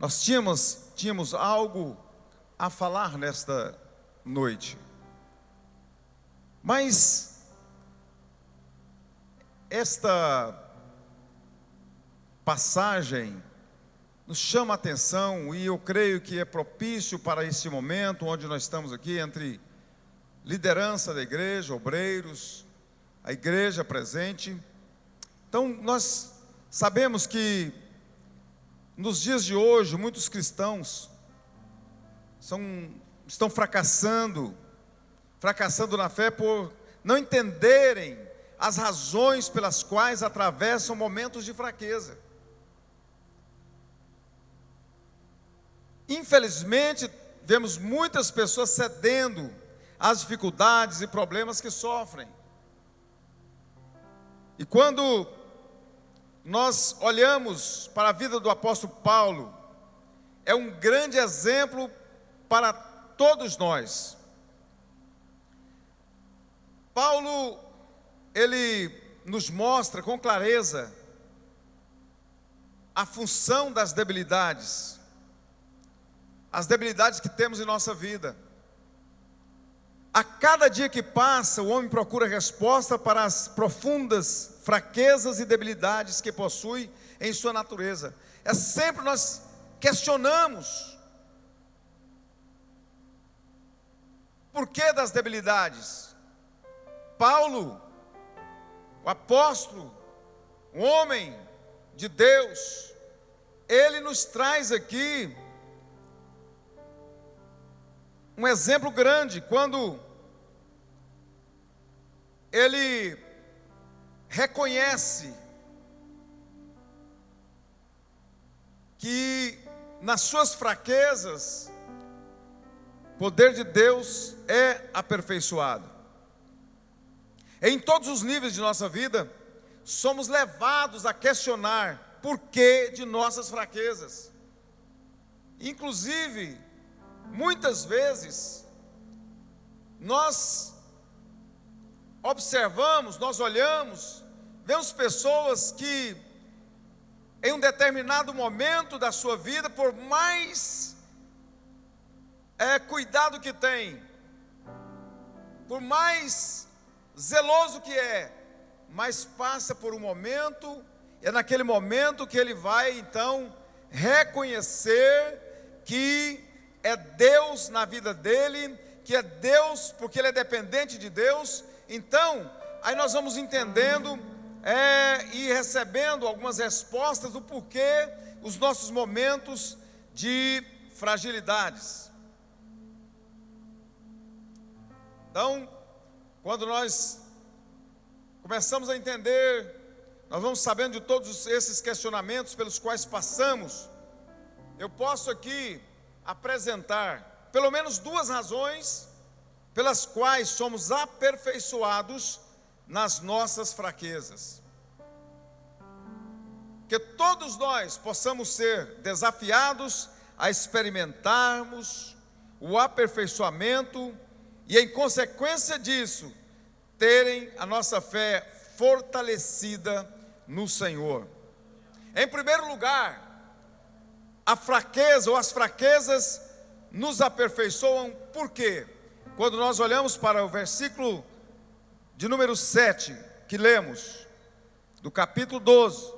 Nós tínhamos algo a falar nesta noite, mas esta passagem nos chama a atenção, e eu creio que é propício para esse momento onde nós estamos aqui, entre liderança da igreja, obreiros, a igreja presente. Então nós sabemos que nos dias de hoje muitos cristãos estão fracassando na fé por não entenderem as razões pelas quais atravessam momentos de fraqueza. Infelizmente, vemos muitas pessoas cedendo às dificuldades e problemas que sofrem. E quando nós olhamos para a vida do apóstolo Paulo, é um grande exemplo para todos nós. Paulo, ele nos mostra com clareza a função das debilidades, as debilidades que temos em nossa vida. A cada dia que passa, o homem procura resposta para as profundas fraquezas e debilidades que possui em sua natureza. É sempre nós questionamos por que das debilidades. Paulo, o apóstolo, um homem de Deus, ele nos traz aqui um exemplo grande, quando ele reconhece que nas suas fraquezas o poder de Deus é aperfeiçoado. Em todos os níveis de nossa vida, somos levados a questionar por que de nossas fraquezas. Inclusive, muitas vezes, nós observamos, nós olhamos, vemos pessoas que, em um determinado momento da sua vida, por mais cuidado que tem, por mais zeloso que é, mas passa por um momento, é naquele momento que ele vai então reconhecer que é Deus na vida dele, que é Deus porque ele é dependente de Deus. Então, aí nós vamos entendendo e recebendo algumas respostas do porquê os nossos momentos de fragilidades. Então, quando nós começamos a entender, nós vamos sabendo de todos esses questionamentos pelos quais passamos. Eu posso aqui apresentar pelo menos duas razões pelas quais somos aperfeiçoados nas nossas fraquezas. Que todos nós possamos ser desafiados a experimentarmos o aperfeiçoamento e, em consequência disso, terem a nossa fé fortalecida no Senhor. Em primeiro lugar, a fraqueza ou as fraquezas nos aperfeiçoam. Por quê? Quando nós olhamos para o versículo de número 7, que lemos, do capítulo 12,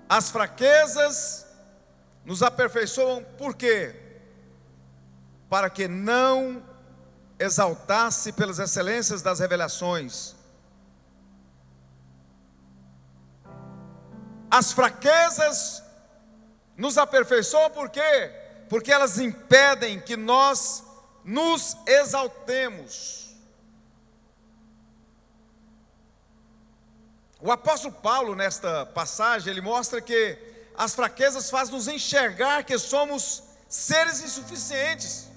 as fraquezas nos aperfeiçoam. Por quê? Para que não exaltasse pelas excelências das revelações. As fraquezas nos aperfeiçoam por quê? Porque elas impedem que nós nos exaltemos. O apóstolo Paulo, nesta passagem, ele mostra que as fraquezas fazem nos enxergar que somos seres insuficientes.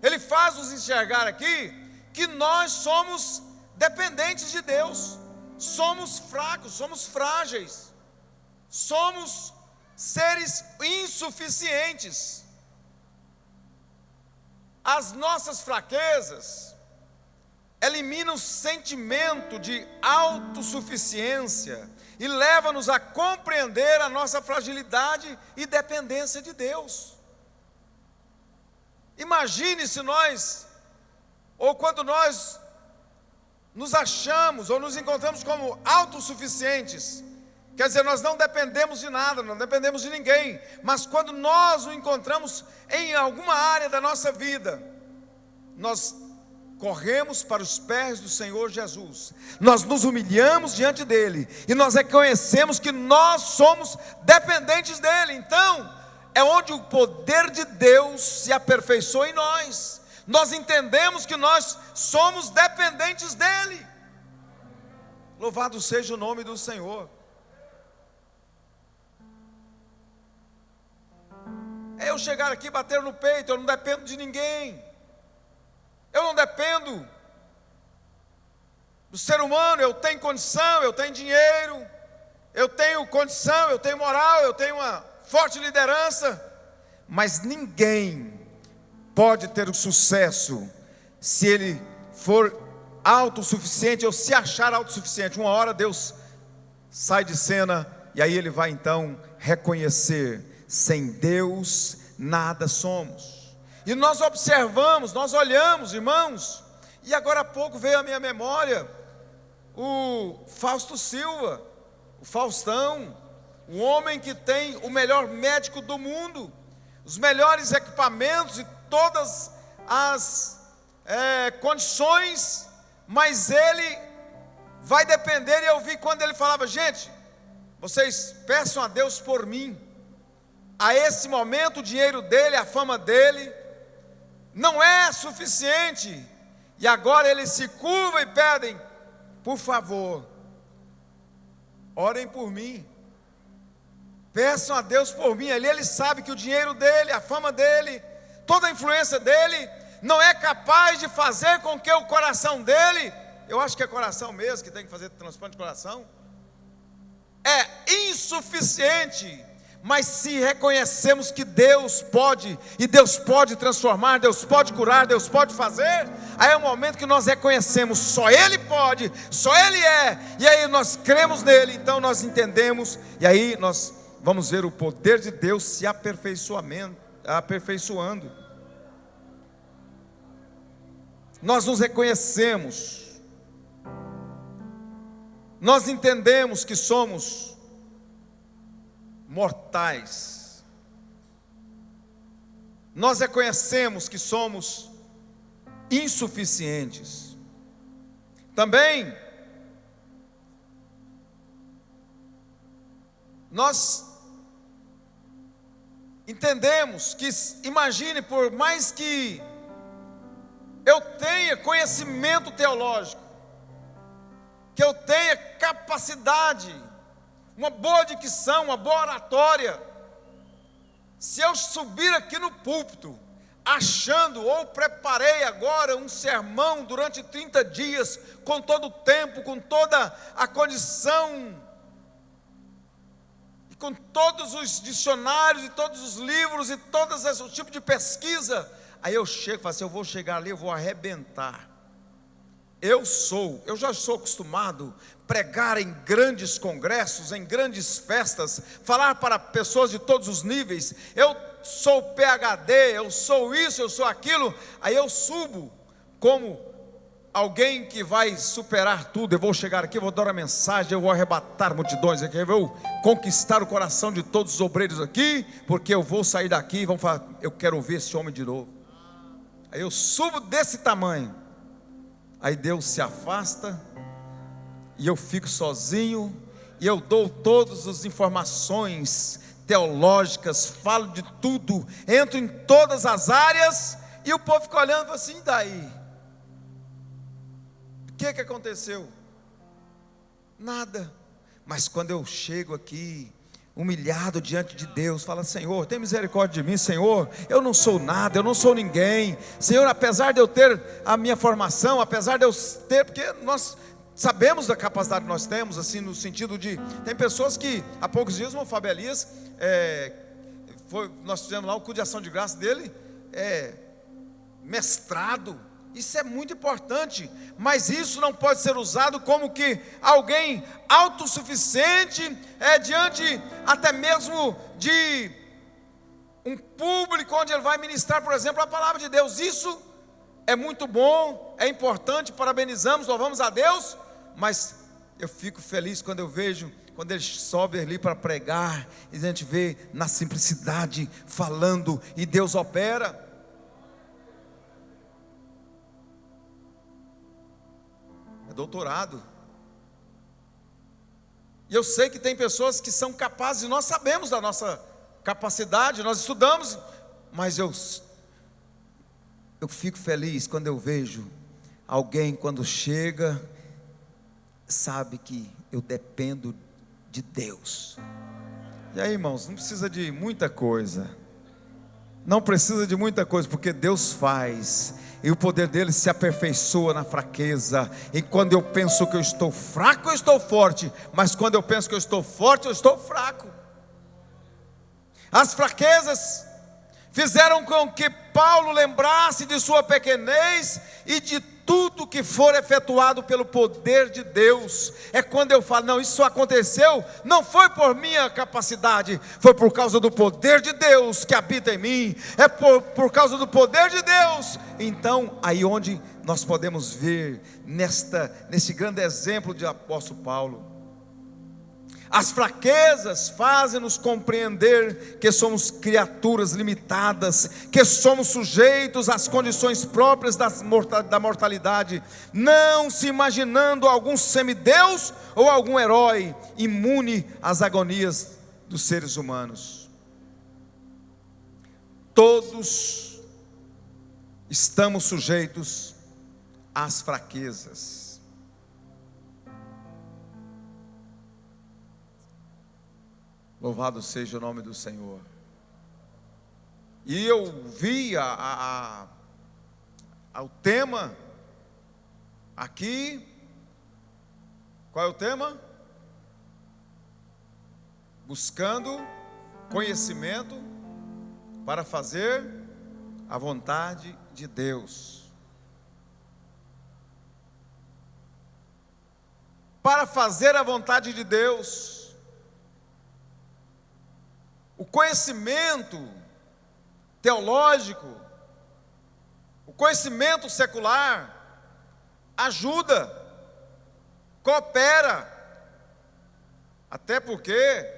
Ele faz nos enxergar aqui que nós somos dependentes de Deus, somos fracos, somos frágeis, somos seres insuficientes. As nossas fraquezas eliminam o sentimento de autossuficiência e leva-nos a compreender a nossa fragilidade e dependência de Deus. Imagine se nós, ou quando nós nos achamos ou nos encontramos como autossuficientes, quer dizer, nós não dependemos de nada, não dependemos de ninguém, mas quando nós nos encontramos em alguma área da nossa vida, nós corremos para os pés do Senhor Jesus, nós nos humilhamos diante dEle, e nós reconhecemos que nós somos dependentes dEle. Então, é onde o poder de Deus se aperfeiçoa em nós. Nós entendemos que nós somos dependentes dEle. Louvado seja o nome do Senhor. É eu chegar aqui e bater no peito, eu não dependo de ninguém. Eu não dependo do ser humano, eu tenho condição, eu tenho dinheiro, eu tenho condição, eu tenho moral, eu tenho uma forte liderança, mas ninguém pode ter o sucesso se ele for autossuficiente ou se achar autossuficiente. Uma hora Deus sai de cena e aí ele vai então reconhecer: sem Deus nada somos. E nós observamos, nós olhamos, irmãos, e agora há pouco veio à minha memória o Fausto Silva, o Faustão, o homem que tem o melhor médico do mundo, os melhores equipamentos e todas as condições, mas ele vai depender. E eu vi quando ele falava: gente, vocês peçam a Deus por mim. A esse momento o dinheiro dele, a fama dele não é suficiente, e agora eles se curvam e pedem: por favor, orem por mim, peçam a Deus por mim. Ali ele sabe que o dinheiro dele, a fama dele, toda a influência dele não é capaz de fazer com que o coração dele, eu acho que é coração mesmo que tem que fazer transplante de coração, é insuficiente. Mas se reconhecemos que Deus pode, e Deus pode transformar, Deus pode curar, Deus pode fazer, aí é o momento que nós reconhecemos: só Ele pode, só Ele é, e aí nós cremos nele, então nós entendemos, e aí nós vamos ver o poder de Deus se aperfeiçoando. Nós nos reconhecemos, nós entendemos que somos mortais, nós reconhecemos que somos insuficientes. Também nós entendemos que, imagine, por mais que eu tenha conhecimento teológico, que eu tenha capacidade, uma boa dicção, uma boa oratória, se eu subir aqui no púlpito achando, ou preparei agora um sermão durante 30 dias, com todo o tempo, com toda a condição, e com todos os dicionários, e todos os livros, e todo esse tipo de pesquisa, aí eu chego e falo assim: eu vou chegar ali, eu vou arrebentar. Eu já sou acostumado a pregar em grandes congressos, em grandes festas, falar para pessoas de todos os níveis. Eu sou PhD, eu sou isso, eu sou aquilo. Aí eu subo como alguém que vai superar tudo. Eu vou chegar aqui, eu vou dar uma mensagem, eu vou arrebatar multidões aqui, eu vou conquistar o coração de todos os obreiros aqui, porque eu vou sair daqui e vão falar: eu quero ouvir esse homem de novo. Aí eu subo desse tamanho. Aí Deus se afasta, e eu fico sozinho, e eu dou todas as informações teológicas, falo de tudo, entro em todas as áreas, e o povo fica olhando assim: e daí? O que aconteceu? Nada. Mas quando eu chego aqui, humilhado diante de Deus, fala: Senhor, tem misericórdia de mim, Senhor, eu não sou nada, eu não sou ninguém, Senhor, apesar de eu ter a minha formação, apesar de eu ter, porque nós sabemos da capacidade que nós temos, assim, no sentido de, tem pessoas que, há poucos dias, o Fábio Elias, nós fizemos lá o culto de ação de graça dele, mestrado, Isso é muito importante, mas isso não pode ser usado como que alguém autossuficiente, diante até mesmo de um público onde ele vai ministrar, por exemplo, a palavra de Deus. Isso é muito bom, é importante, parabenizamos, louvamos a Deus, mas eu fico feliz quando eu vejo, quando ele sobe ali para pregar, e a gente vê na simplicidade, falando, e Deus opera. É doutorado. E eu sei que tem pessoas que são capazes, e nós sabemos da nossa capacidade, nós estudamos, mas eu fico feliz quando eu vejo alguém, quando chega, sabe que eu dependo de Deus. E aí, irmãos, não precisa de muita coisa, não precisa de muita coisa, porque Deus faz, e o poder dele se aperfeiçoa na fraqueza. E quando eu penso que eu estou fraco, eu estou forte, mas quando eu penso que eu estou forte, eu estou fraco. As fraquezas fizeram com que Paulo lembrasse de sua pequenez e de tudo que for efetuado pelo poder de Deus. É quando eu falo, não, isso aconteceu, não foi por minha capacidade, foi por causa do poder de Deus que habita em mim, é por causa do poder de Deus. Então, aí onde nós podemos ver, nesse grande exemplo de apóstolo Paulo, as fraquezas fazem-nos compreender que somos criaturas limitadas, que somos sujeitos às condições próprias da mortalidade, não se imaginando algum semideus ou algum herói imune às agonias dos seres humanos. Todos estamos sujeitos às fraquezas. Louvado seja o nome do Senhor. E eu vi o tema aqui. Qual é o tema? Buscando conhecimento para fazer a vontade de Deus. Para fazer a vontade de Deus. O conhecimento teológico, o conhecimento secular, ajuda, coopera, até porque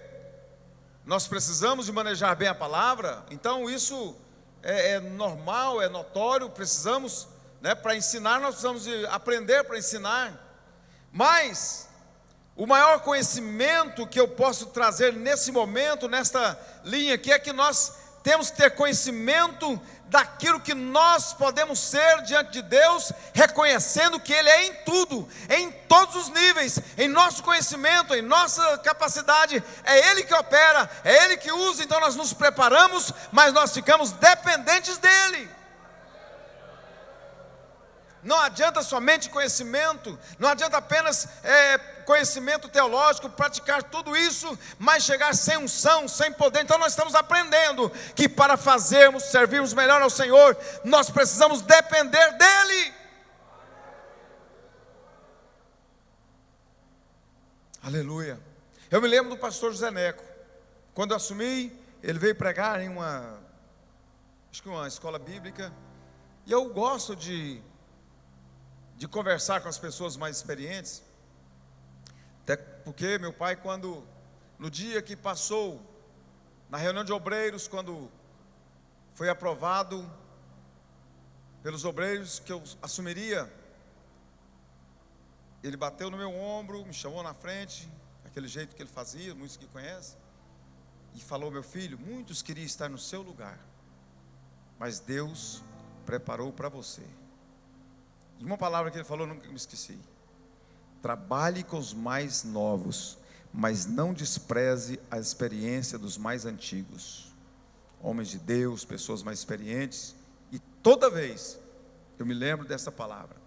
nós precisamos de manejar bem a palavra. Então isso é normal, é notório, precisamos, para ensinar, nós precisamos de aprender para ensinar, mas o maior conhecimento que eu posso trazer nesse momento, nesta linha aqui, é que nós temos que ter conhecimento daquilo que nós podemos ser diante de Deus, reconhecendo que Ele é em tudo, em todos os níveis, em nosso conhecimento, em nossa capacidade, é Ele que opera, é Ele que usa. Então nós nos preparamos, mas nós ficamos dependentes dEle. Não adianta somente conhecimento, não adianta apenas conhecimento teológico, praticar tudo isso, mas chegar sem unção, sem poder. Então nós estamos aprendendo que para servirmos melhor ao Senhor, nós precisamos depender dEle. Aleluia. Eu me lembro do pastor José Neco. Quando eu assumi, ele veio pregar em uma escola bíblica, e eu gosto de conversar com as pessoas mais experientes, até porque meu pai, no dia que passou, na reunião de obreiros, quando foi aprovado pelos obreiros que eu assumiria, ele bateu no meu ombro, me chamou na frente, aquele jeito que ele fazia, muitos que conhecem, e falou: meu filho, muitos queriam estar no seu lugar, mas Deus preparou para você. E uma palavra que ele falou, nunca me esqueci: trabalhe com os mais novos, mas não despreze a experiência dos mais antigos. Homens de Deus, pessoas mais experientes. E toda vez eu me lembro dessa palavra: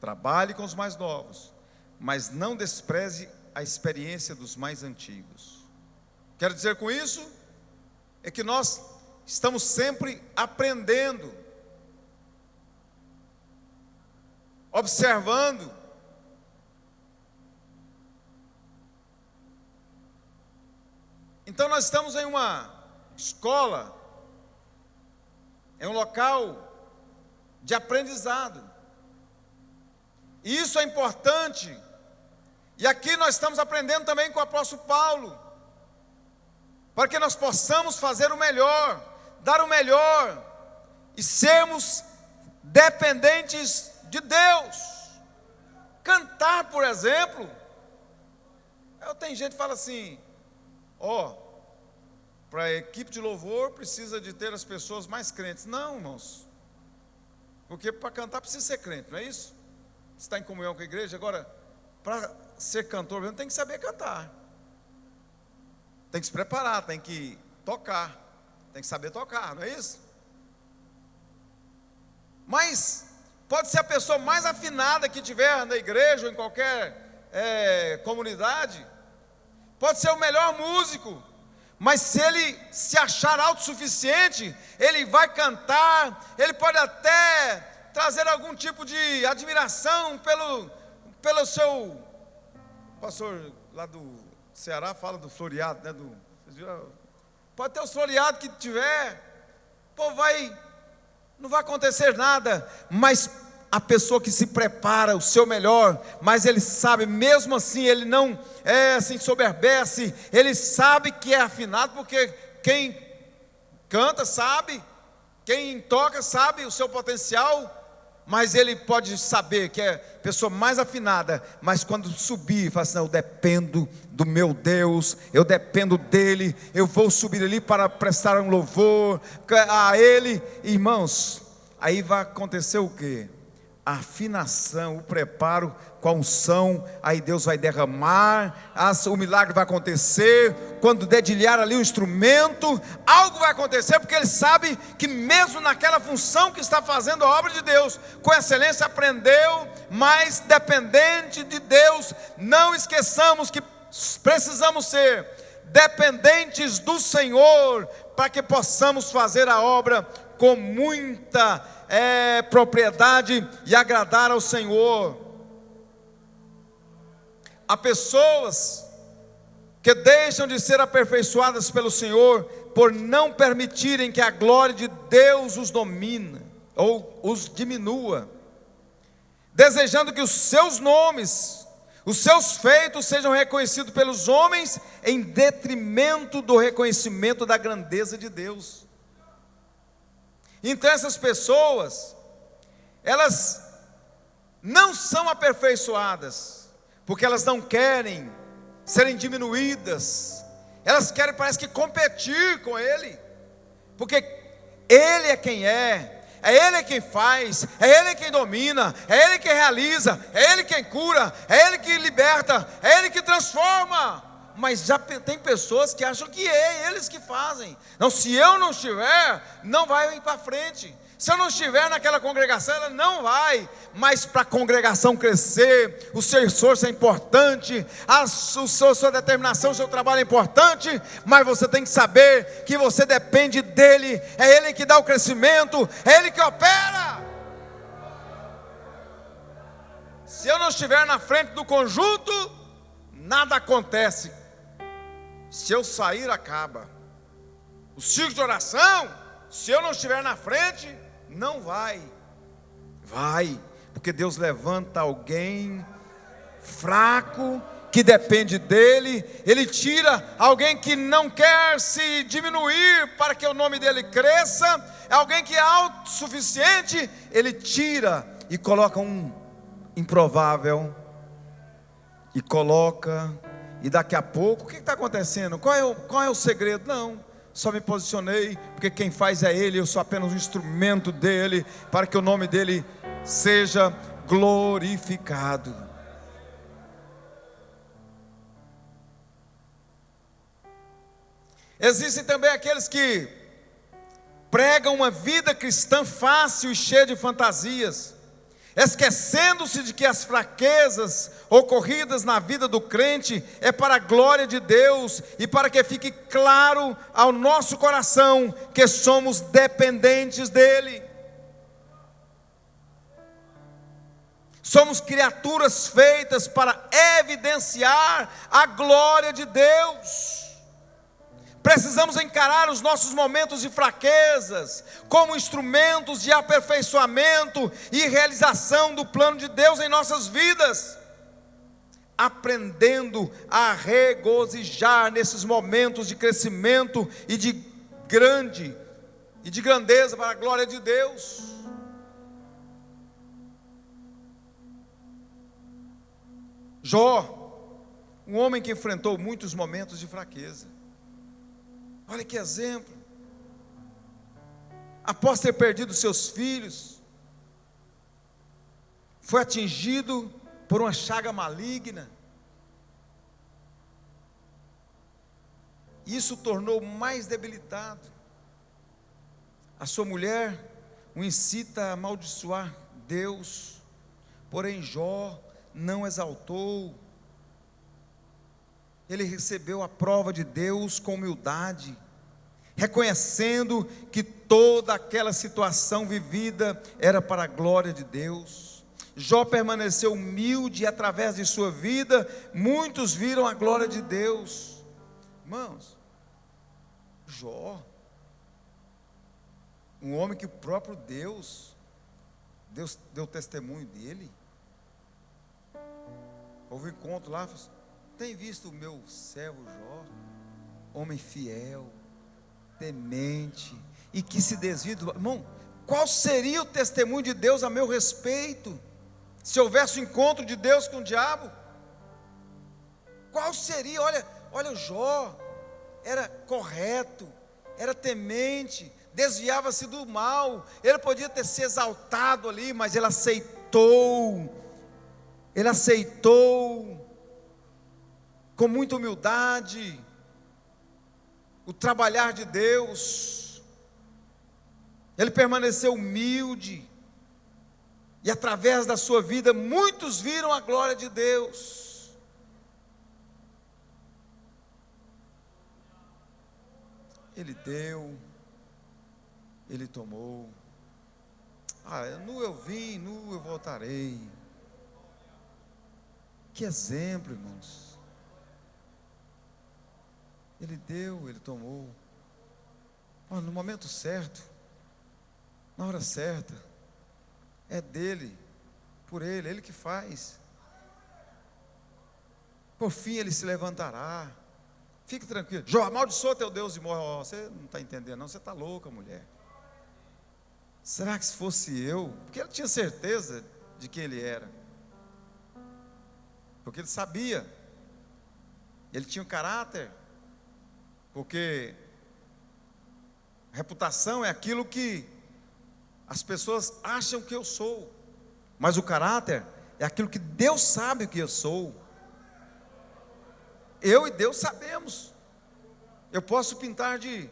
trabalhe com os mais novos, mas não despreze a experiência dos mais antigos. Quero dizer com isso, é que nós estamos sempre aprendendo. observando. Então nós estamos em uma escola, em um local de aprendizado. E isso é importante. E aqui nós estamos aprendendo também com o apóstolo Paulo, para que nós possamos fazer o melhor, dar o melhor e sermos dependentes de Deus. Cantar, por exemplo, tem gente que fala assim: para a equipe de louvor precisa de ter as pessoas mais crentes. Não, irmãos, porque para cantar precisa ser crente, não é isso? Você está em comunhão com a igreja. Agora, para ser cantor mesmo, tem que saber cantar, tem que se preparar, tem que tocar, tem que saber tocar, não é isso? Mas pode ser a pessoa mais afinada que tiver na igreja ou em qualquer comunidade, pode ser o melhor músico, mas se ele se achar autossuficiente, ele vai cantar, ele pode até trazer algum tipo de admiração pelo seu pastor lá do Ceará, fala do floreado, né? Vocês viram? Pode ter os floreados que tiver, não vai acontecer nada, mas a pessoa que se prepara o seu melhor, mas ele sabe, mesmo assim, ele não assim soberbece, ele sabe que é afinado, porque quem canta sabe, quem toca sabe o seu potencial, mas ele pode saber que é a pessoa mais afinada, mas quando subir, fala assim: eu dependo do meu Deus, eu dependo dele, eu vou subir ali para prestar um louvor a ele, irmãos, aí vai acontecer o quê? A afinação, o preparo com a unção, aí Deus vai derramar, o milagre vai acontecer. Quando dedilhar ali o instrumento, algo vai acontecer, porque ele sabe que mesmo naquela função que está fazendo a obra de Deus, com excelência aprendeu, mas dependente de Deus. Não esqueçamos que precisamos ser dependentes do Senhor, para que possamos fazer a obra com muita propriedade e agradar ao Senhor. Há pessoas que deixam de ser aperfeiçoadas pelo Senhor por não permitirem que a glória de Deus os domine ou os diminua, desejando que os seus nomes, os seus feitos sejam reconhecidos pelos homens em detrimento do reconhecimento da grandeza de Deus. Então essas pessoas, elas não são aperfeiçoadas, porque elas não querem serem diminuídas, elas querem, parece que, competir com Ele, porque Ele é quem é Ele quem faz, é Ele quem domina, é Ele quem realiza, é Ele quem cura, é Ele que liberta, é Ele que transforma. Mas já tem pessoas que acham que é eles que fazem. Não, se eu não estiver, não vai ir para frente. Se eu não estiver naquela congregação, ela não vai. Mas para a congregação crescer, o seu esforço é importante, a sua determinação, o seu trabalho é importante, mas você tem que saber que você depende dEle, é Ele que dá o crescimento, é Ele que opera. Se eu não estiver na frente do conjunto, nada acontece. Se eu sair, acaba. O ciclo de oração, se eu não estiver na frente, não vai. Vai, porque Deus levanta alguém fraco, que depende dEle. Ele tira alguém que não quer se diminuir para que o nome dEle cresça, alguém que é autossuficiente, Ele tira e coloca um improvável, e coloca, e daqui a pouco, o que está acontecendo? Qual é o segredo? Não, só me posicionei, porque quem faz é Ele, eu sou apenas um instrumento dEle, para que o nome dEle seja glorificado. Existem também aqueles que pregam uma vida cristã fácil e cheia de fantasias, esquecendo-se de que as fraquezas ocorridas na vida do crente é para a glória de Deus e para que fique claro ao nosso coração que somos dependentes dEle. Somos criaturas feitas para evidenciar a glória de Deus. Precisamos encarar os nossos momentos de fraquezas como instrumentos de aperfeiçoamento e realização do plano de Deus em nossas vidas, aprendendo a regozijar nesses momentos de crescimento e de grandeza para a glória de Deus. Jó, um homem que enfrentou muitos momentos de fraqueza. Olha que exemplo. Após ter perdido seus filhos, foi atingido por uma chaga maligna. Isso o tornou mais debilitado. A sua mulher o incita a amaldiçoar Deus, porém Jó não exaltou. Ele recebeu a prova de Deus com humildade, reconhecendo que toda aquela situação vivida era para a glória de Deus. Jó permaneceu humilde e através de sua vida, muitos viram a glória de Deus. Irmãos, Jó, um homem que o próprio Deus deu testemunho dele. Houve um encontro lá, falou assim: tem visto o meu servo Jó, homem fiel, temente, e que se desvia do... Irmão, qual seria o testemunho de Deus a meu respeito, se houvesse um encontro de Deus com o diabo? Qual seria? Olha, Jó era correto, era temente, desviava-se do mal. Ele podia ter se exaltado ali, mas ele aceitou com muita humildade o trabalhar de Deus. Ele permaneceu humilde, e através da sua vida muitos viram a glória de Deus. Ele deu, ele tomou. Nu eu vim, nu eu voltarei. Que exemplo, irmãos. Ele deu, ele tomou. No momento certo, na hora certa, é dele, por ele que faz. Por fim ele se levantará. Fique tranquilo. Jó, amaldiçoa teu Deus e morre. Você não está entendendo, não, você está louca, mulher. Será que se fosse eu? Porque ele tinha certeza de quem ele era. Porque ele sabia. Ele tinha um caráter. Porque reputação é aquilo que as pessoas acham que eu sou, mas o caráter é aquilo que Deus sabe que eu sou. Eu e Deus sabemos. Eu posso pintar de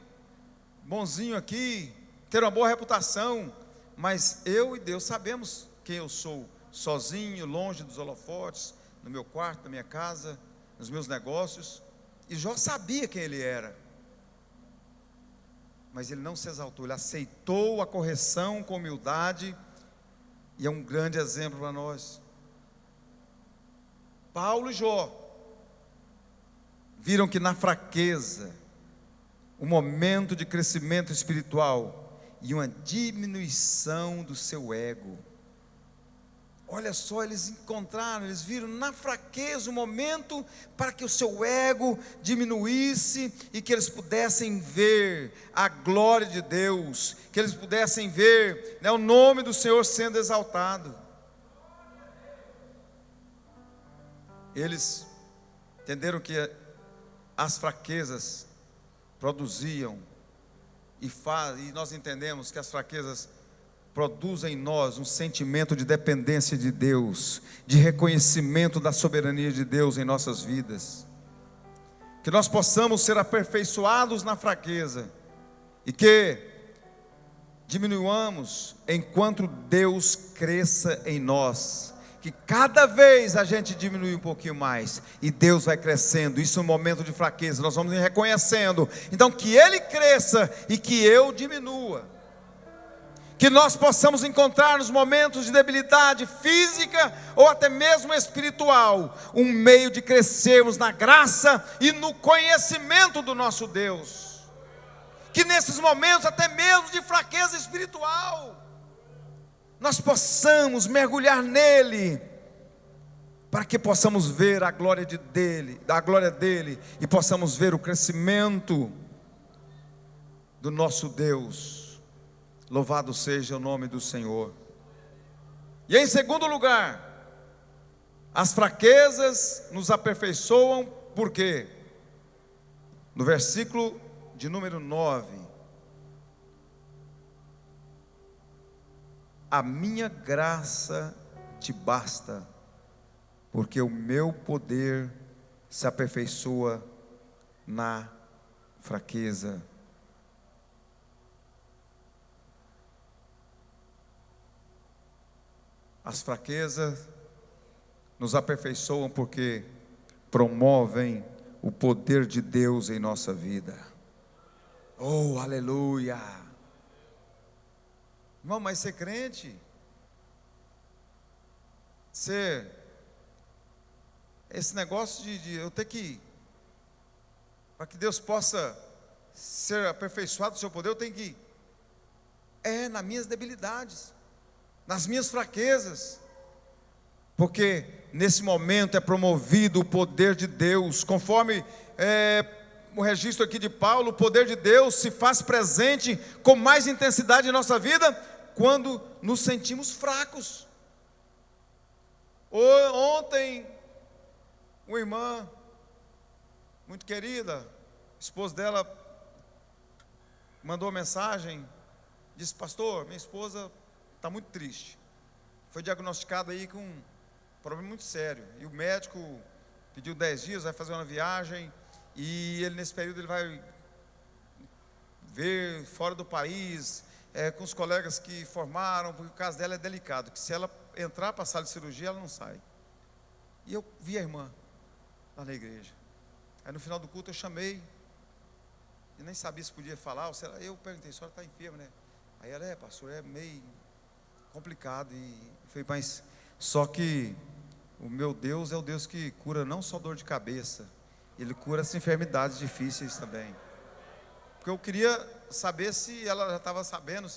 bonzinho aqui, ter uma boa reputação, mas eu e Deus sabemos quem eu sou, sozinho, longe dos holofotes, no meu quarto, na minha casa, nos meus negócios. E Jó sabia quem ele era, mas ele não se exaltou, ele aceitou a correção com humildade, e é um grande exemplo para nós. Paulo e Jó viram que na fraqueza, um momento de crescimento espiritual e uma diminuição do seu ego. Olha só, eles viram na fraqueza um momento para que o seu ego diminuísse e que eles pudessem ver a glória de Deus, que eles pudessem ver, o nome do Senhor sendo exaltado. Eles entenderam que as fraquezas produziam, e nós entendemos que as fraquezas produzem em nós um sentimento de dependência de Deus, de reconhecimento da soberania de Deus em nossas vidas. Que nós possamos ser aperfeiçoados na fraqueza, e que diminuamos enquanto Deus cresça em nós. Que cada vez a gente diminui um pouquinho mais, e Deus vai crescendo. Isso no momento de fraqueza, nós vamos reconhecendo. Então que Ele cresça e que eu diminua. que nós possamos encontrar nos momentos de debilidade física ou até mesmo espiritual, um meio de crescermos na graça e no conhecimento do nosso Deus. Que nesses momentos até mesmo de fraqueza espiritual, nós possamos mergulhar nele, para que possamos ver a glória dele e possamos ver o crescimento do nosso Deus. Louvado seja o nome do Senhor. E em segundo lugar, as fraquezas nos aperfeiçoam, por quê? No versículo de número 9: a minha graça te basta, porque o meu poder se aperfeiçoa na fraqueza. As fraquezas nos aperfeiçoam porque promovem o poder de Deus em nossa vida. Oh, aleluia! Irmão, mas ser crente, esse negócio de eu ter que, para que Deus possa ser aperfeiçoado do seu poder, eu tenho que, nas minhas debilidades, nas minhas fraquezas, porque nesse momento é promovido o poder de Deus, conforme o registro aqui de Paulo. O poder de Deus se faz presente com mais intensidade em nossa vida, quando nos sentimos fracos. Ontem, uma irmã, muito querida, esposa dela, mandou uma mensagem, disse: pastor, minha esposa está muito triste, foi diagnosticado aí com um problema muito sério, e o médico pediu 10 dias, vai fazer uma viagem, e ele nesse período ele vai ver fora do país, com os colegas que formaram, porque o caso dela é delicado, que se ela entrar para a sala de cirurgia, ela não sai. E eu vi a irmã lá na igreja, aí no final do culto eu chamei, e nem sabia se podia falar, ou se ela, eu perguntei: a senhora está enferma, né? Aí ela: pastor, é meio complicado. E foi, mas só que o meu Deus é o Deus que cura não só dor de cabeça, Ele cura as enfermidades difíceis também. Porque eu queria saber se ela já estava sabendo,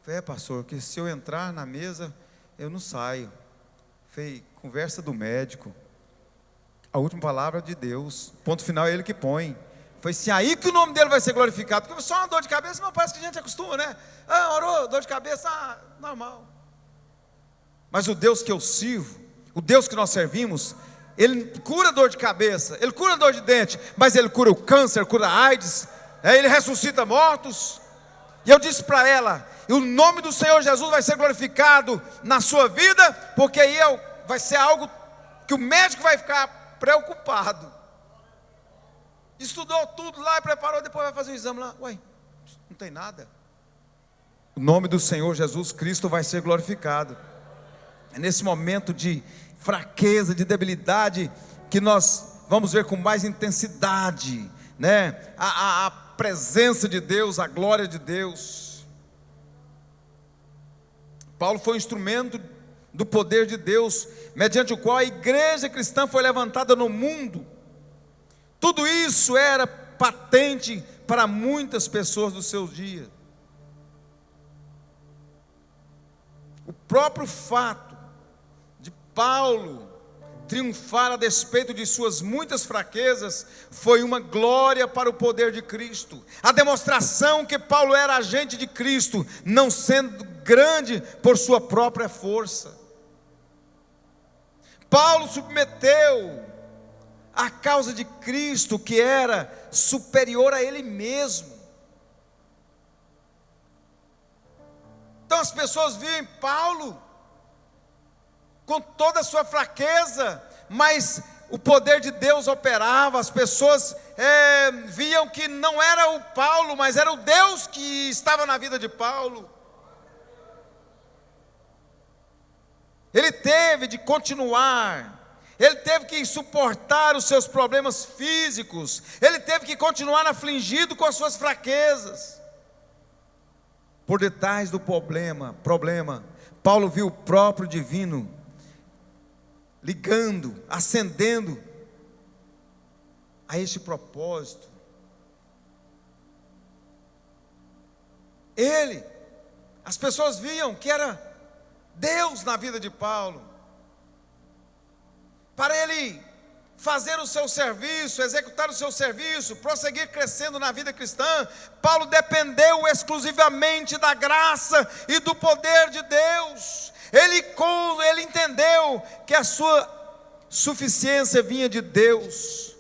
porque pastor, que se eu entrar na mesa, eu não saio. Conversa do médico, a última palavra é de Deus, ponto final é Ele que põe. Foi assim, aí que o nome dele vai ser glorificado. Porque só uma dor de cabeça, mas parece que a gente acostuma, né? Orou, dor de cabeça, normal. Mas o Deus que eu sirvo, o Deus que nós servimos, Ele cura dor de cabeça, Ele cura dor de dente, mas Ele cura o câncer, cura a AIDS, Ele ressuscita mortos. E eu disse para ela: e o nome do Senhor Jesus vai ser glorificado na sua vida, porque aí vai ser algo que o médico vai ficar preocupado. Estudou tudo lá e preparou, depois vai fazer o exame lá, não tem nada. O nome do Senhor Jesus Cristo vai ser glorificado. É nesse momento de fraqueza, de debilidade, que nós vamos ver com mais intensidade, né, a presença de Deus, a glória de Deus. Paulo foi um instrumento do poder de Deus, mediante o qual a igreja cristã foi levantada no mundo. Tudo isso era patente para muitas pessoas dos seus dias. O próprio fato de Paulo triunfar a despeito de suas muitas fraquezas foi uma glória para o poder de Cristo. A demonstração que Paulo era agente de Cristo, não sendo grande por sua própria força. Paulo submeteu a causa de Cristo, que era superior a ele mesmo. Então as pessoas viam Paulo com toda a sua fraqueza, mas o poder de Deus operava. As pessoas viam que não era o Paulo, mas era o Deus que estava na vida de Paulo. Ele teve de continuar, ele teve que suportar os seus problemas físicos, ele teve que continuar afligido com as suas fraquezas, por detrás do problema, Paulo viu o próprio divino ligando, acendendo a este propósito. As pessoas viam que era Deus na vida de Paulo. Para ele fazer o seu serviço, executar o seu serviço, prosseguir crescendo na vida cristã, Paulo dependeu exclusivamente da graça e do poder de Deus. Ele entendeu que a sua suficiência vinha de Deus,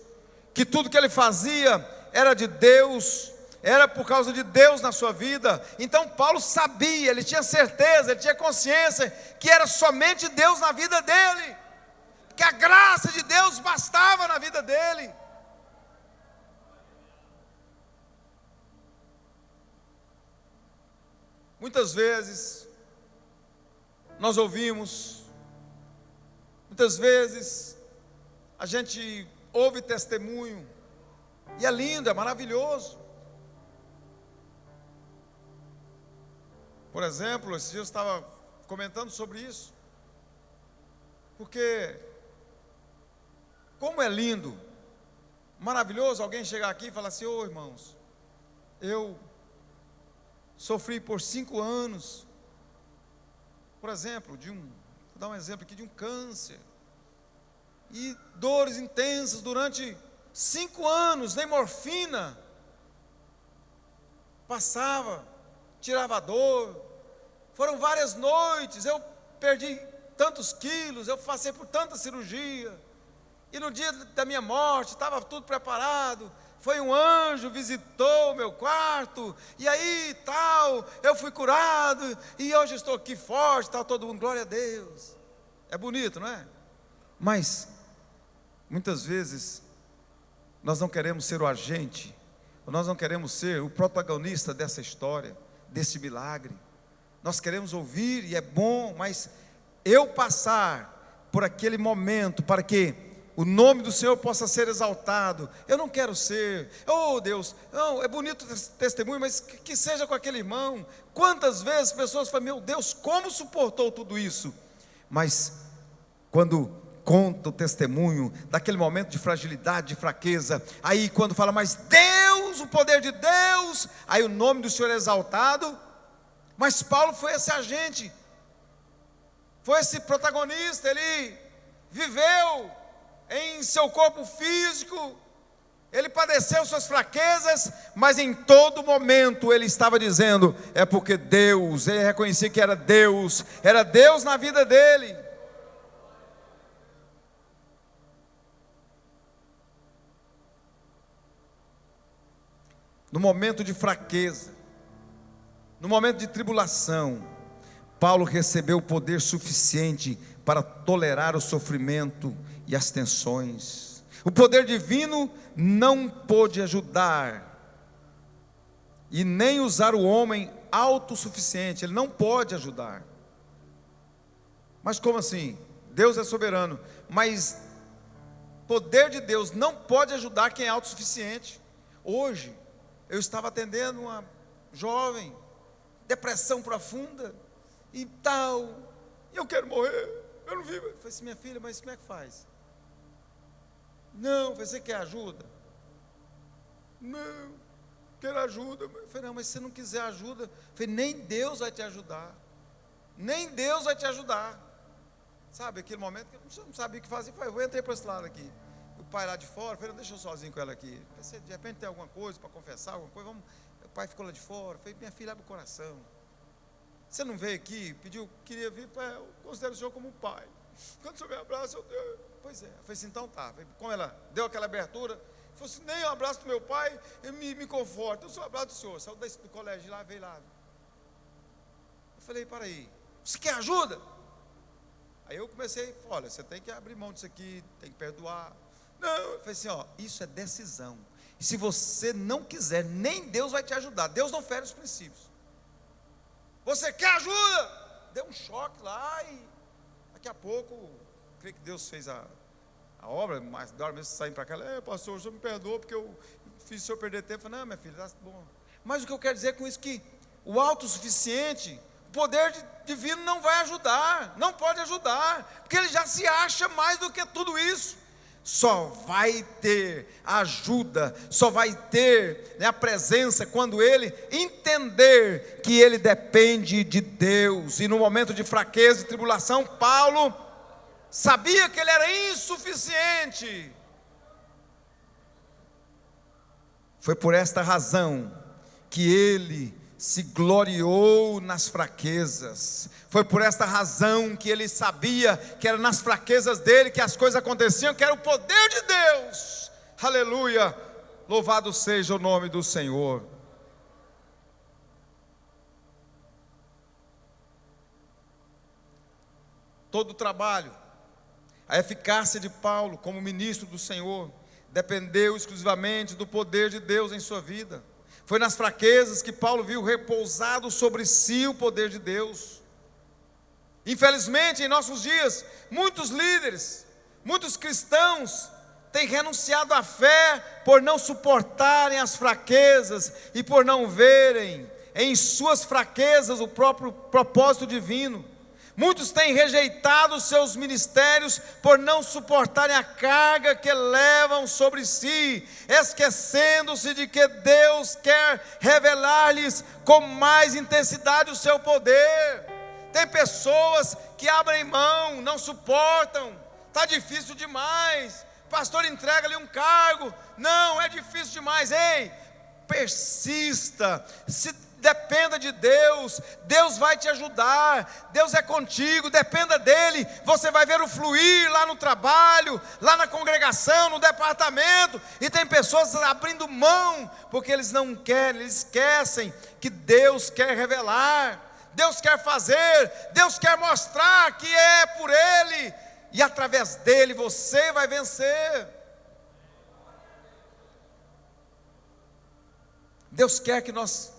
que tudo que ele fazia era de Deus, era por causa de Deus na sua vida. Então Paulo sabia, ele tinha certeza, ele tinha consciência que era somente Deus na vida dele, que a graça de Deus bastava na vida dele. Muitas vezes nós ouvimos, muitas vezes a gente ouve testemunho, e é lindo, é maravilhoso. Por exemplo, esse dia eu estava comentando sobre isso, porque como é lindo, maravilhoso alguém chegar aqui e falar assim: ô irmãos, eu sofri por 5 anos, por exemplo, vou dar um exemplo aqui de um câncer, e dores intensas durante 5 anos, nem morfina passava, tirava a dor. Foram várias noites, eu perdi tantos quilos, eu passei por tanta cirurgia, e no dia da minha morte, estava tudo preparado, foi um anjo, visitou o meu quarto, e aí tal, eu fui curado, e hoje estou aqui forte, tal, todo mundo, glória a Deus. É bonito, não é? Mas, muitas vezes, nós não queremos ser o agente, nós não queremos ser o protagonista dessa história, desse milagre. Nós queremos ouvir, e é bom, mas eu passar por aquele momento, para que o nome do Senhor possa ser exaltado. Eu não quero ser, oh Deus, não, é bonito o testemunho, mas que seja com aquele irmão. Quantas vezes pessoas falam: meu Deus, como suportou tudo isso? Mas quando conta o testemunho daquele momento de fragilidade, de fraqueza, aí quando fala: mas Deus, o poder de Deus, aí o nome do Senhor é exaltado. Mas Paulo foi esse agente, foi esse protagonista. Ele viveu em seu corpo físico, ele padeceu suas fraquezas, mas em todo momento ele estava dizendo: é porque Deus, ele reconhecia que era Deus na vida dele. No momento de fraqueza, no momento de tribulação, Paulo recebeu o poder suficiente para tolerar o sofrimento e as tensões. O poder divino não pôde ajudar e nem usar o homem autossuficiente. Ele não pode ajudar. Mas como assim? Deus é soberano, mas o poder de Deus não pode ajudar quem é autossuficiente. Hoje eu estava atendendo uma jovem, depressão profunda e tal, e eu quero morrer, eu não vivo. Eu falei assim: minha filha, mas como é que faz? Não, você quer ajuda? Não, quero ajuda. Eu falei: não, mas se você não quiser ajuda, eu falei, nem Deus vai te ajudar, nem Deus vai te ajudar. Sabe, aquele momento que eu não sabia o que fazer, eu entrei para esse lado aqui, o pai lá de fora, falei: não, deixa eu sozinho com ela aqui, se de repente tem alguma coisa para confessar, alguma coisa, vamos. O pai ficou lá de fora, falei: minha filha, abre o coração, você não veio aqui, pediu, queria vir, eu considero o senhor como um pai, quando o senhor me abraça, eu dei. Pois é, eu falei assim: então tá. Como ela deu aquela abertura, falou assim: nem o abraço do meu pai me conforta, eu sou o abraço do senhor. Saiu do colégio lá, veio lá. Eu falei: para aí, você quer ajuda? Aí eu comecei: olha, você tem que abrir mão disso aqui, tem que perdoar. Não, eu falei assim: ó, isso é decisão, e se você não quiser, nem Deus vai te ajudar. Deus não fere os princípios. Você quer ajuda? Deu um choque lá, e daqui a pouco, creio que Deus fez a obra, mas da hora mesmo saindo para cá, pastor, o senhor me perdoa porque eu fiz o senhor perder tempo. Eu falei: não, minha filha, tá bom. Mas o que eu quero dizer com isso é que o autossuficiente, o poder divino não vai ajudar, não pode ajudar, porque ele já se acha mais do que tudo isso. Só vai ter ajuda, só vai ter, né, a presença quando ele entender que ele depende de Deus. E no momento de fraqueza e tribulação, Paulo sabia que ele era insuficiente. Foi por esta razão que ele se gloriou nas fraquezas. Foi por esta razão que ele sabia que era nas fraquezas dele que as coisas aconteciam, que era o poder de Deus. Aleluia! Louvado seja o nome do Senhor. Todo o trabalho, a eficácia de Paulo como ministro do Senhor dependeu exclusivamente do poder de Deus em sua vida. Foi nas fraquezas que Paulo viu repousado sobre si o poder de Deus. Infelizmente, em nossos dias, muitos líderes, muitos cristãos têm renunciado à fé por não suportarem as fraquezas e por não verem em suas fraquezas o próprio propósito divino. Muitos têm rejeitado os seus ministérios por não suportarem a carga que levam sobre si, esquecendo-se de que Deus quer revelar-lhes com mais intensidade o seu poder. Tem pessoas que abrem mão, não suportam, está difícil demais, o pastor entrega-lhe um cargo, não, é difícil demais. Ei, persista, dependa de Deus, Deus vai te ajudar, Deus é contigo, dependa dEle, você vai ver o fluir lá no trabalho, lá na congregação, no departamento. E tem pessoas abrindo mão, porque eles não querem, eles esquecem que Deus quer revelar, Deus quer fazer, Deus quer mostrar que é por Ele, e através dEle você vai vencer. Deus quer que nós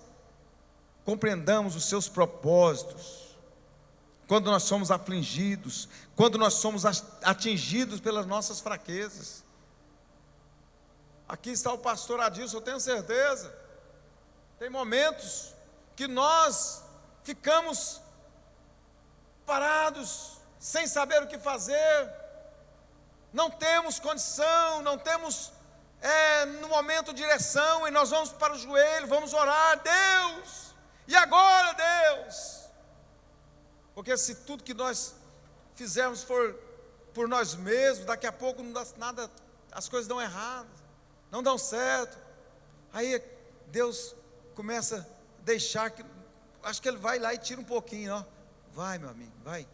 compreendamos os seus propósitos, quando nós somos afligidos, quando nós somos atingidos pelas nossas fraquezas. Aqui está o pastor Adilson, eu tenho certeza, tem momentos que nós ficamos parados, sem saber o que fazer, não temos condição, não temos no momento direção, e nós vamos para o joelho, vamos orar, Deus, e agora, Deus? Porque se tudo que nós fizermos for por nós mesmos, daqui a pouco não dá nada, as coisas dão errado, não dão certo. Aí Deus começa a deixar que, acho que Ele vai lá e tira um pouquinho, ó. Vai, meu amigo, vai.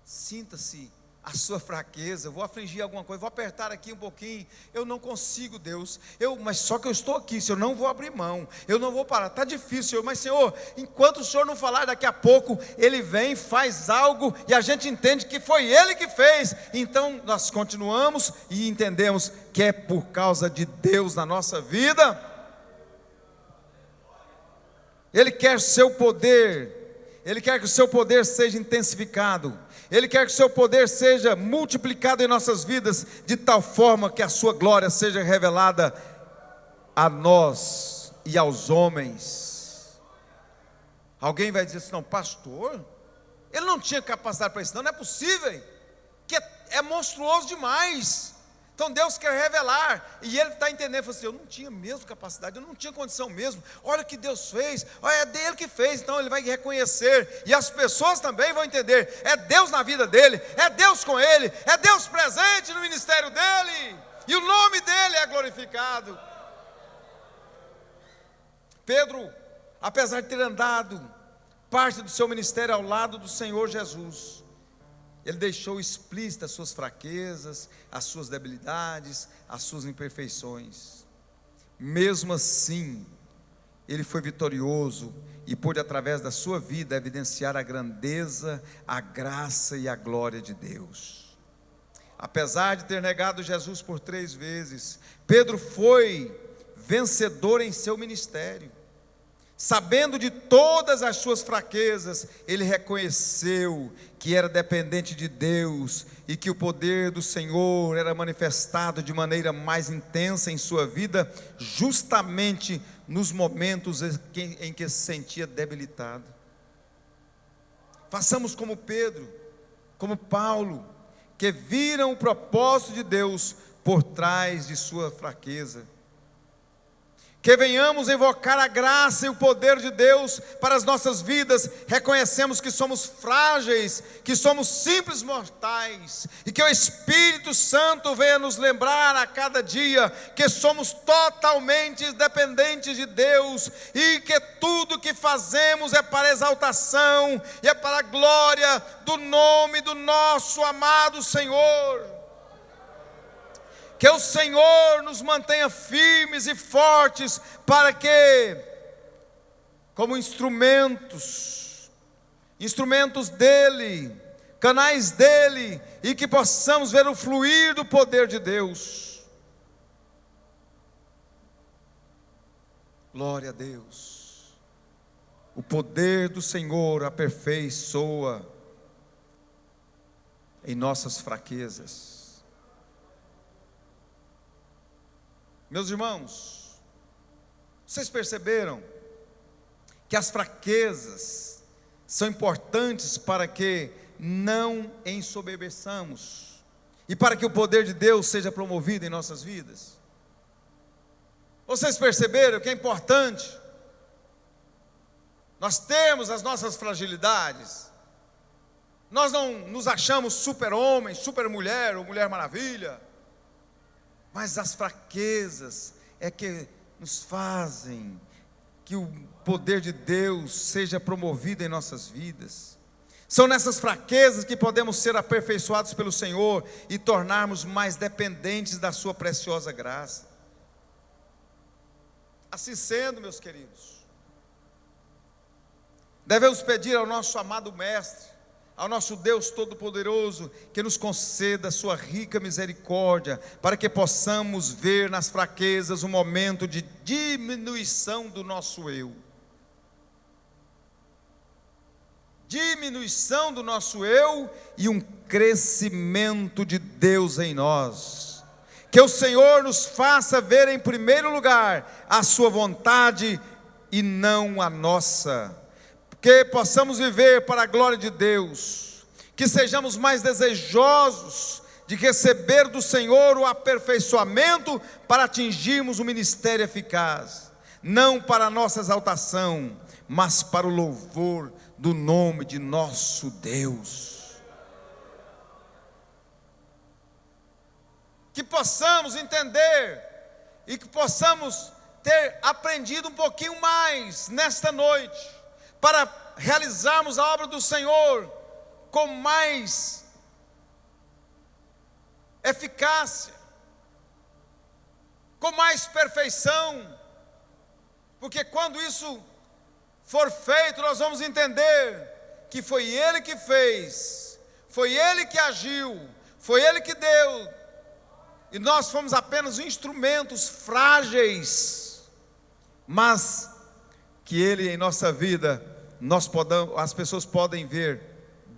Sinta-se a sua fraqueza, eu vou afligir alguma coisa, vou apertar aqui um pouquinho, eu não consigo, Deus, mas só que eu estou aqui, Senhor, não vou abrir mão, eu não vou parar, está difícil, Senhor, mas Senhor, enquanto o Senhor não falar, daqui a pouco Ele vem, faz algo, e a gente entende que foi Ele que fez. Então nós continuamos e entendemos que é por causa de Deus na nossa vida. Ele quer seu poder, Ele quer que o seu poder seja intensificado, Ele quer que o seu poder seja multiplicado em nossas vidas, de tal forma que a sua glória seja revelada a nós e aos homens. Alguém vai dizer assim: não, pastor, ele não tinha capacidade para isso, não é possível, que é monstruoso demais. Então Deus quer revelar, e ele está entendendo, falou assim: eu não tinha mesmo capacidade, eu não tinha condição mesmo, olha o que Deus fez, olha, é dele que fez. Então ele vai reconhecer, e as pessoas também vão entender, é Deus na vida dele, é Deus com ele, é Deus presente no ministério dele, e o nome dele é glorificado. Pedro, apesar de ter andado parte do seu ministério ao lado do Senhor Jesus, ele deixou explícitas as suas fraquezas, as suas debilidades, as suas imperfeições. Mesmo assim, ele foi vitorioso e pôde, através da sua vida, evidenciar a grandeza, a graça e a glória de Deus. Apesar de ter negado Jesus por 3 vezes, Pedro foi vencedor em seu ministério. Sabendo de todas as suas fraquezas, ele reconheceu que era dependente de Deus e que o poder do Senhor era manifestado de maneira mais intensa em sua vida, justamente nos momentos em que se sentia debilitado. Façamos como Pedro, como Paulo, que viram o propósito de Deus por trás de sua fraqueza. Que venhamos invocar a graça e o poder de Deus para as nossas vidas. Reconhecemos que somos frágeis, que somos simples mortais, e que o Espírito Santo venha nos lembrar a cada dia que somos totalmente dependentes de Deus, e que tudo que fazemos é para exaltação e é para a glória do nome do nosso amado Senhor. Que o Senhor nos mantenha firmes e fortes, para que, como instrumentos dEle, canais dEle, e que possamos ver o fluir do poder de Deus. Glória a Deus. O poder do Senhor aperfeiçoa em nossas fraquezas. Meus irmãos, vocês perceberam que as fraquezas são importantes para que não ensoberbeçamos e para que o poder de Deus seja promovido em nossas vidas? Vocês perceberam que é importante nós termos as nossas fragilidades? Nós não nos achamos super-homem, super-mulher ou mulher maravilha, mas as fraquezas é que nos fazem que o poder de Deus seja promovido em nossas vidas. São nessas fraquezas que podemos ser aperfeiçoados pelo Senhor e tornarmos mais dependentes da sua preciosa graça. Assim sendo, meus queridos, devemos pedir ao nosso amado Mestre, ao nosso Deus Todo-Poderoso, que nos conceda a sua rica misericórdia, para que possamos ver nas fraquezas um momento de diminuição do nosso eu. Diminuição do nosso eu e um crescimento de Deus em nós. Que o Senhor nos faça ver em primeiro lugar a sua vontade e não a nossa. Que possamos viver para a glória de Deus, que sejamos mais desejosos de receber do Senhor o aperfeiçoamento para atingirmos o ministério eficaz, não para a nossa exaltação, mas para o louvor do nome de nosso Deus. Que possamos entender e que possamos ter aprendido um pouquinho mais nesta noite, para realizarmos a obra do Senhor com mais eficácia, com mais perfeição, porque quando isso for feito, nós vamos entender que foi Ele que fez, foi Ele que agiu, foi Ele que deu, e nós fomos apenas instrumentos frágeis, mas que Ele em nossa vida, as pessoas podem ver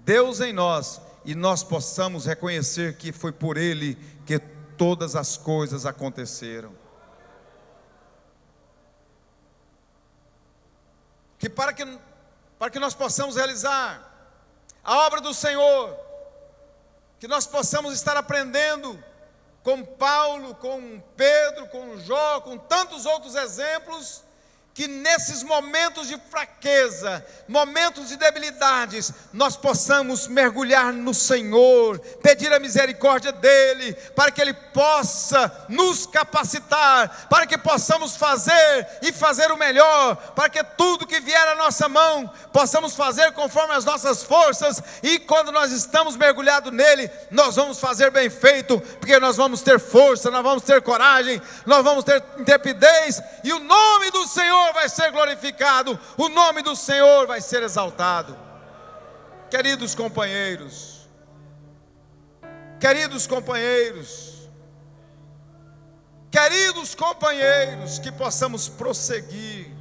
Deus em nós, e nós possamos reconhecer que foi por Ele que todas as coisas aconteceram. Que para que nós possamos realizar a obra do Senhor, que nós possamos estar aprendendo com Paulo, com Pedro, com Jó, com tantos outros exemplos, que nesses momentos de fraqueza, momentos de debilidades, nós possamos mergulhar no Senhor, pedir a misericórdia dEle, para que Ele possa nos capacitar, para que possamos fazer e fazer o melhor, para que tudo que vier à nossa mão, possamos fazer conforme as nossas forças, e quando nós estamos mergulhados nele, nós vamos fazer bem feito, porque nós vamos ter força, nós vamos ter coragem, nós vamos ter intrepidez, e o nome do Senhor vai ser glorificado, o nome do Senhor vai ser exaltado. Queridos companheiros, que possamos prosseguir,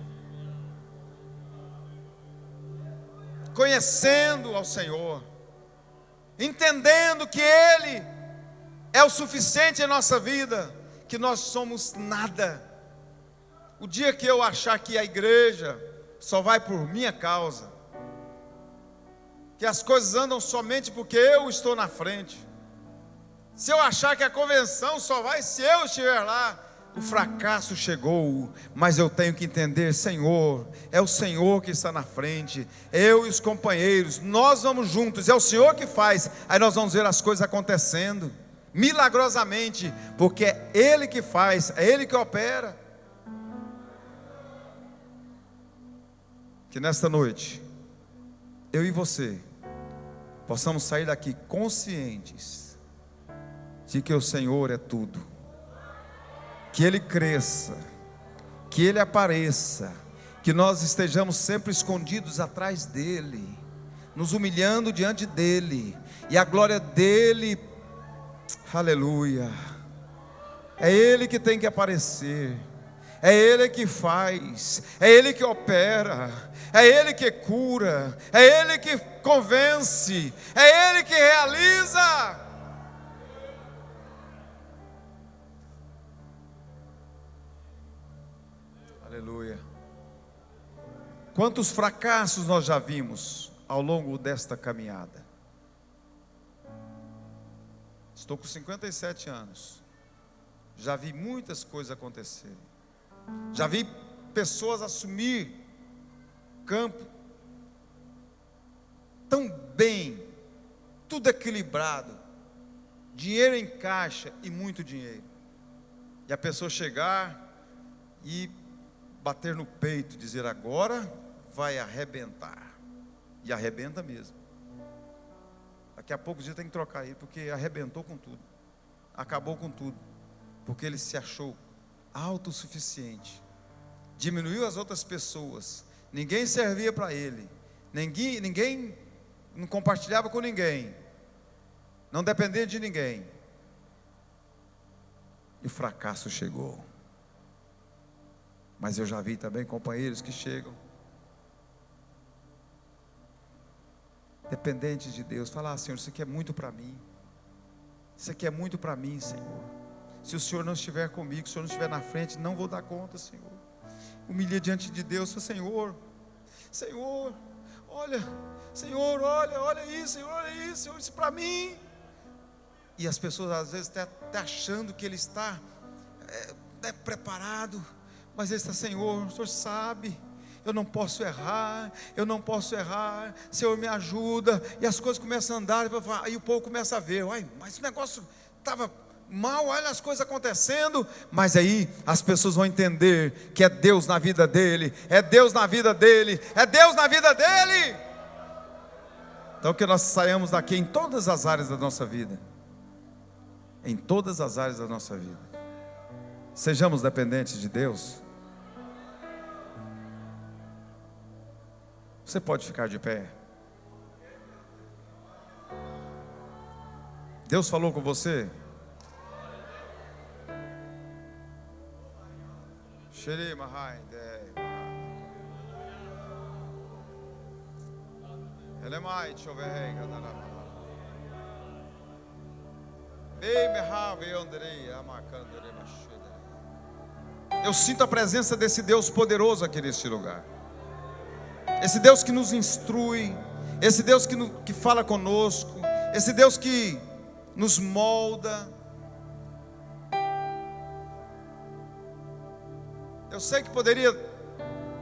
conhecendo ao Senhor, entendendo que Ele é o suficiente em nossa vida, que nós somos nada, O dia que eu achar que a igreja só vai por minha causa, que as coisas andam somente porque eu estou na frente, se eu achar que a convenção só vai se eu estiver lá, o fracasso chegou. Mas eu tenho que entender, Senhor, é o Senhor que está na frente, eu e os companheiros, nós vamos juntos, é o Senhor que faz. Aí nós vamos ver as coisas acontecendo milagrosamente, porque é Ele que faz, é Ele que opera. Que nesta noite, eu e você possamos sair daqui conscientes de que o Senhor é tudo, que Ele cresça, que Ele apareça, que nós estejamos sempre escondidos atrás dEle, nos humilhando diante dEle, e a glória dEle, aleluia, é Ele que tem que aparecer, é Ele que faz, é Ele que opera, é Ele que cura, é Ele que convence, é Ele que realiza. Aleluia. Quantos fracassos nós já vimos ao longo desta caminhada? Estou com 57 anos, já vi muitas coisas acontecerem, já vi pessoas assumir campo tão bem, tudo equilibrado, dinheiro em caixa e muito dinheiro, e a pessoa chegar e bater no peito, dizer agora vai arrebentar, e arrebenta mesmo. Daqui a pouco dia tem que trocar ele, porque arrebentou com tudo, acabou com tudo, porque ele se achou autossuficiente, diminuiu as outras pessoas, ninguém servia para ele, ninguém não compartilhava com ninguém, não dependia de ninguém, e o fracasso chegou. Mas eu já vi também companheiros que chegam dependentes de Deus, falar: Senhor, isso aqui é muito para mim, isso aqui é muito para mim, Senhor. Se o Senhor não estiver comigo, se o Senhor não estiver na frente, não vou dar conta, Senhor. Humilha diante de Deus, Senhor, olha, Senhor, olha isso, Senhor, olha isso, Senhor, isso para mim. E as pessoas às vezes até achando que ele está preparado, mas ele está: Senhor, o Senhor sabe, eu não posso errar, Senhor, me ajuda. E as coisas começam a andar, aí o povo começa a ver: mas o negócio estava mal, olha as coisas acontecendo. Mas aí as pessoas vão entender que é Deus na vida dele, é Deus na vida dele, é Deus na vida dele. Então que nós saiamos daqui em todas as áreas da nossa vida, em todas as áreas da nossa vida, sejamos dependentes de Deus. Você pode ficar de pé. Deus falou com você? Eu sinto a presença desse Deus poderoso aqui neste lugar. Esse Deus que nos instrui, esse Deus que fala conosco, esse Deus que nos molda. Eu sei que poderia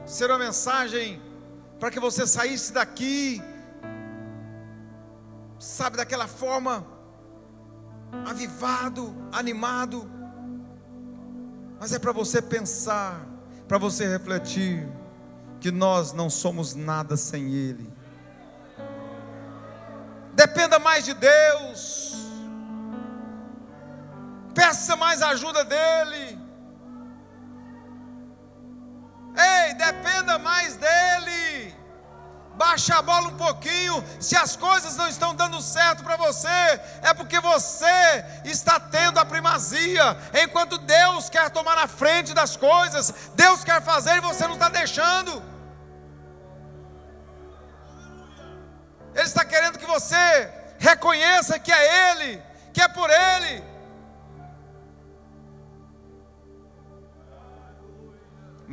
ser uma mensagem para que você saísse daqui, sabe, daquela forma, avivado, animado, mas é para você pensar, para você refletir, que nós não somos nada sem Ele. Dependa mais de Deus, peça mais a ajuda dEle. Ei, dependa mais dEle. Baixa a bola um pouquinho. Se as coisas não estão dando certo para você, é porque você está tendo a primazia, enquanto Deus quer tomar a frente das coisas. Deus quer fazer e você não está deixando. Ele está querendo que você reconheça que é Ele, que é por Ele.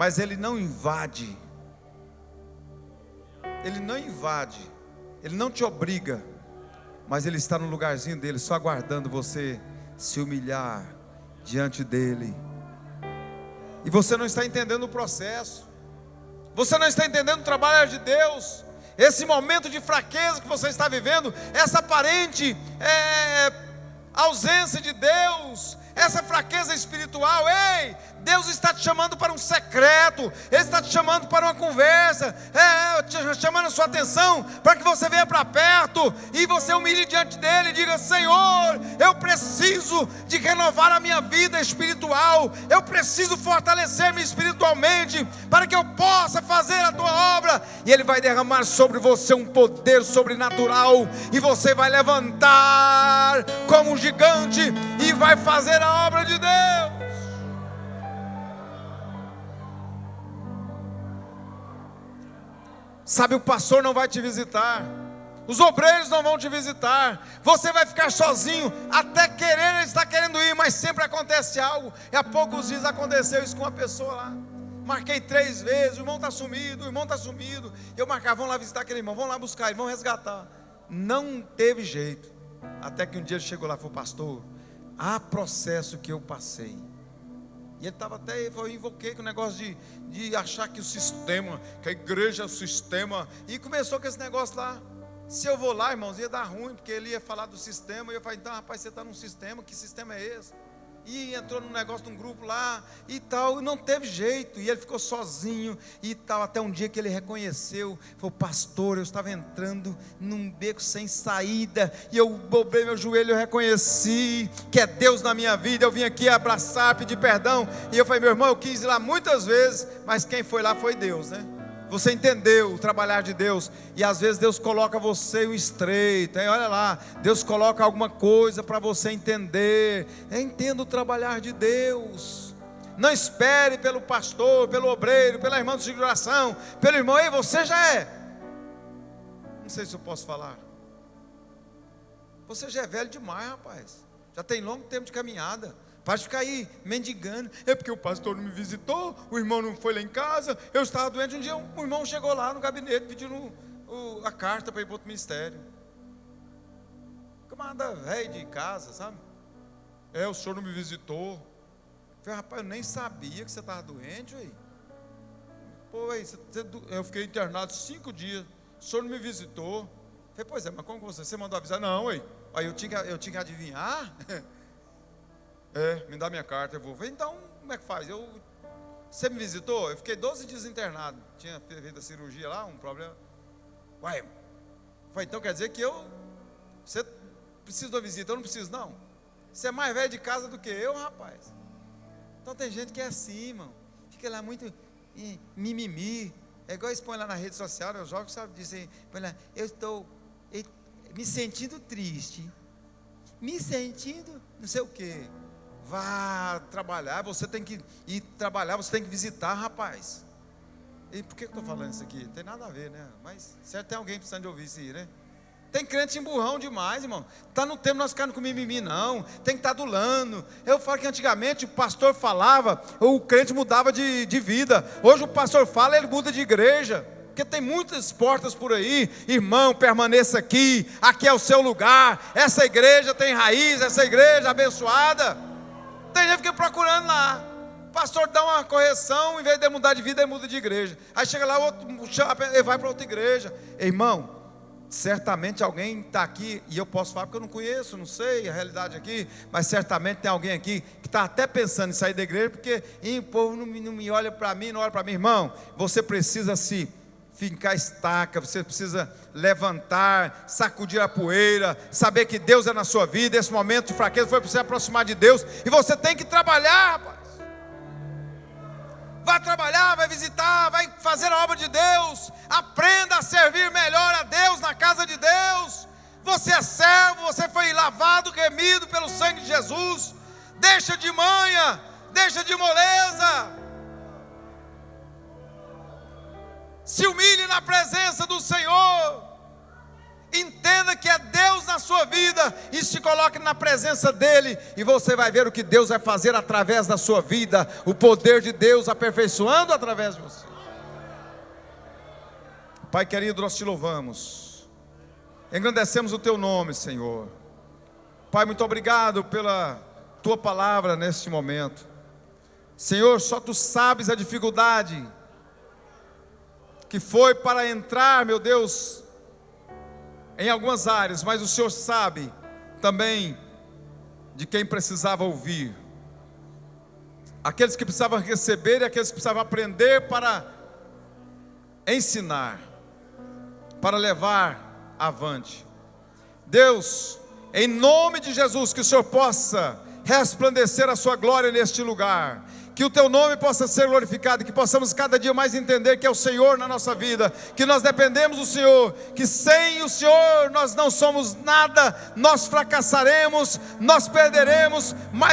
mas Ele não invade. Ele não invade, Ele não te obriga, mas Ele está no lugarzinho dele, só aguardando você se humilhar diante dEle. E você não está entendendo o processo, você não está entendendo o trabalho de Deus. Esse momento de fraqueza que você está vivendo, essa aparente ausência de Deus, essa fraqueza espiritual, ei, Deus está te chamando para um secreto, Ele está te chamando para uma conversa, chamando a sua atenção, para que você venha para perto, e você humilhe diante dEle, e diga: Senhor, eu preciso de renovar a minha vida espiritual, eu preciso fortalecer-me espiritualmente, para que eu possa fazer a tua obra, e Ele vai derramar sobre você um poder sobrenatural, e você vai levantar como um gigante, e vai fazer a obra de Deus. Sabe, o pastor não vai te visitar, os obreiros não vão te visitar, você vai ficar sozinho, até querer, ele está querendo ir, mas sempre acontece algo. E há poucos dias aconteceu isso com uma pessoa lá, marquei 3 vezes, o irmão está sumido, eu marcava: vamos lá visitar aquele irmão, vamos lá buscar ele, vamos resgatar. Não teve jeito, até que um dia ele chegou lá e falou: pastor, há processo que eu passei. E ele estava até, eu invoquei com o negócio de achar que o sistema, que a igreja é o sistema, e começou com esse negócio lá. Se eu vou lá, irmãos, ia dar ruim, porque ele ia falar do sistema, e eu falei: então, rapaz, você está num sistema, que sistema é esse? E entrou num negócio de um grupo lá, e tal, e não teve jeito, e ele ficou sozinho, e tal, até um dia que ele reconheceu, falou: pastor, eu estava entrando num beco sem saída, e eu dobrei meu joelho, eu reconheci que é Deus na minha vida, eu vim aqui abraçar, pedir perdão, e eu falei: meu irmão, eu quis ir lá muitas vezes, mas quem foi lá foi Deus, né? Você entendeu o trabalhar de Deus, e às vezes Deus coloca você em estreito, hein? Olha lá, Deus coloca alguma coisa para você entender. Entenda o trabalhar de Deus. Não espere pelo pastor, pelo obreiro, pela irmã de oração, pelo irmão. Ei, você já é, não sei se eu posso falar, você já é velho demais, rapaz, já tem longo tempo de caminhada. Para de ficar aí mendigando: é porque o pastor não me visitou, o irmão não foi lá em casa, eu estava doente. Um dia um irmão chegou lá no gabinete pedindo a carta para ir para outro ministério. Camarada velho de casa, sabe? O senhor não me visitou. Eu falei: rapaz, eu nem sabia que você estava doente, ué. Pô, eu fiquei internado 5 dias, o senhor não me visitou. Eu falei: pois é, mas como você mandou avisar? Não, ué, aí eu tinha que adivinhar. Me dá minha carta, eu vou. Falei: então, como é que faz? Você me visitou? Eu fiquei 12 dias internado, tinha feito a cirurgia lá, um problema. Ué, falei: então quer dizer que você precisa de uma visita, eu não preciso não? Você é mais velho de casa do que eu, rapaz. Então tem gente que é assim, irmão, fica lá muito mimimi, é igual eles põem lá na rede social, os jovens sabem dizer, põe lá: eu estou me sentindo triste, me sentindo não sei o que. Vá trabalhar, você tem que ir trabalhar, você tem que visitar, rapaz. E por que eu estou falando isso aqui? Não tem nada a ver, né? Mas certo, tem alguém precisando de ouvir isso aí, né? Tem crente emburrão demais, irmão. Está no tempo nós ficarmos com mimimi, não. Tem que estar adulando. Eu falo que antigamente o pastor falava, o crente mudava de vida. Hoje o pastor fala, ele muda de igreja. Porque tem muitas portas por aí. Irmão, permaneça aqui, aqui é o seu lugar. Essa igreja tem raiz, essa igreja abençoada. Tem gente que fica procurando lá. O pastor dá uma correção, em vez de mudar de vida, ele muda de igreja. Aí chega lá, ele vai para outra igreja. Irmão, certamente alguém está aqui, e eu posso falar porque eu não conheço, não sei a realidade aqui, mas certamente tem alguém aqui que está até pensando em sair da igreja, porque o povo não me olha para mim, não olha para mim. Irmão, você precisa se fincar estaca, você precisa levantar, sacudir a poeira, saber que Deus é na sua vida. Esse momento de fraqueza foi para você aproximar de Deus, e você tem que trabalhar, rapaz. Vai trabalhar, vai visitar, vai fazer a obra de Deus. Aprenda a servir melhor a Deus na casa de Deus. Você é servo, você foi lavado, remido pelo sangue de Jesus. Deixa de manha, deixa de moleza. Se humilhe na presença do Senhor. Entenda que é Deus na sua vida e se coloque na presença dEle, e você vai ver o que Deus vai fazer através da sua vida, o poder de Deus aperfeiçoando através de você. Pai querido, nós te louvamos, engrandecemos o teu nome, Senhor. Pai, muito obrigado pela tua palavra neste momento. Senhor, só tu sabes a dificuldade que foi para entrar, meu Deus, em algumas áreas, mas o Senhor sabe também de quem precisava ouvir, aqueles que precisavam receber e aqueles que precisavam aprender para ensinar, para levar avante. Deus, em nome de Jesus, que o Senhor possa resplandecer a sua glória neste lugar, que o teu nome possa ser glorificado, que possamos cada dia mais entender que é o Senhor na nossa vida, que nós dependemos do Senhor, que sem o Senhor nós não somos nada, nós fracassaremos, nós perderemos, mas